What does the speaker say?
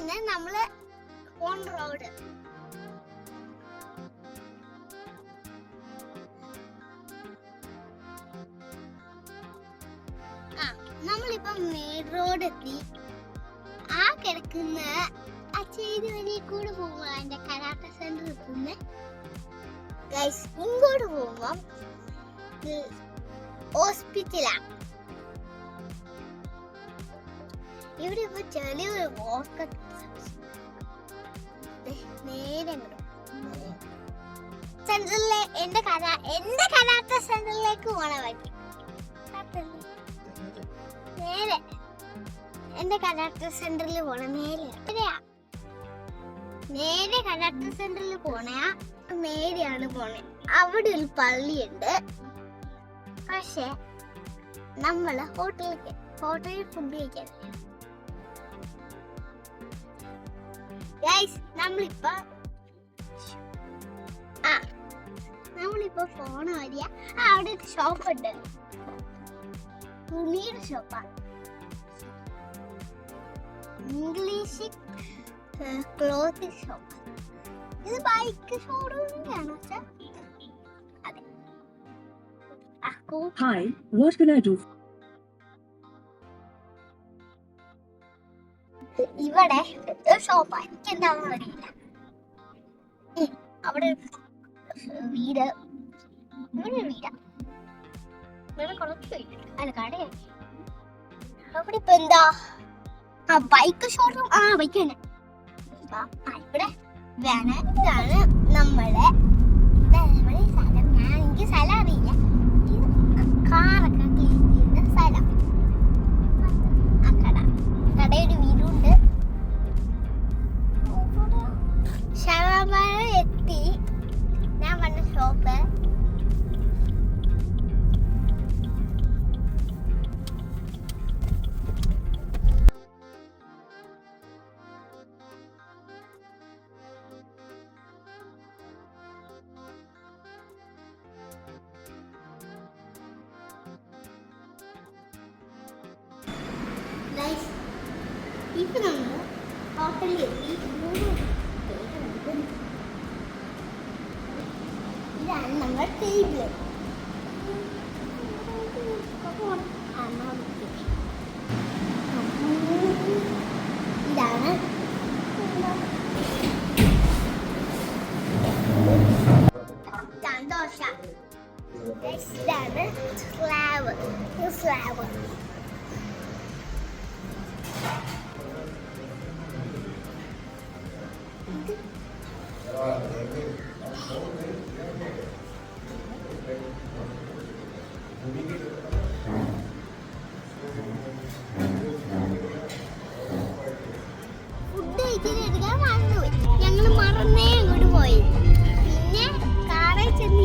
ഇതാണ് നമ്മള് on road. നമ്മളിപ്പം മെയിൻ റോഡ് എത്തി. ആ കിടക്കുന്ന ആ ചെയ്തി വഴി കൂടെ പോകുമ്പോ അതിന്റെ കരാട്ട സെന്റർ എത്തുന്നേ. ഗൈസ് ഇങ്ങോട്ട് പോകുമ്പം ഹോസ്പിറ്റലാണ്. ഇവിടെ ഇപ്പൊ ചെറിയൊരു വാക്ക് നേരെ സെന്ററിലെ എന്റെ കരാട്ട സെന്ററിലേക്ക് പോണ വഴി നേരെ എന്റെ കരാട്ട സെന്ററിൽ പോണ നേരെ കരാട്ട സെന്ററിൽ നേരെയാണ് പോണേ. അവിടെ ഒരു പള്ളിയുണ്ട്. പക്ഷെ നമ്മള് ഹോട്ടലിൽ ഫുഡ് കഴിക്കാൻ നമ്മളിപ്പോ ഫോൺ വരിക. അവിടെ ഒരു ഷോപ്പ് ഉണ്ട്, തുണിയുടെ ഷോപ്പാ. English cloth shop. ഇത് ബൈക്ക് ഷോറൂമിലാണ്. അതെ. Hi, what can I do? ഇവിടെ ഒരു ഷോപ്പാ. എനിക്ക് എന്താണെന്ന് അറിയില്ല. അവിടെ വീട്, ഇവിടെ വീടാ. ഇവിടെ കുറച്ച് അല്ല കടയായി. അവിടെ ഇപ്പൊ എന്താ ബൈക്ക് ഷോറൂം. ബൈക്ക് തന്നെ. ഇവിടെ ഇതാണ് നമ്മുടെ സ്ഥലം. എനിക്ക് സ്ഥലം അറിയില്ല. കാറൊക്കെ ക്ലീൻ ചെയ്യുന്ന സ്ഥലം. കടയുടെ വീടുണ്ട്. ശവമരം എത്തി. ഞാൻ വന്ന ഷോപ്പ് ഇപ്പൊ നമ്മൾ ഹോട്ടലിൽ എത്തി. ഇതാണ് നമ്മുടെ ടേബിള്. ഇതാണ് ദോശ. ഇതാണ് സ്ലാബ്. ഫുഡ് കഴിച്ചെടുക്കാൻ മറന്നുപോയി. ഞങ്ങൾ മറന്നേ അങ്ങോട്ട് പോയി. പിന്നെ കാറിൽ ചെന്ന്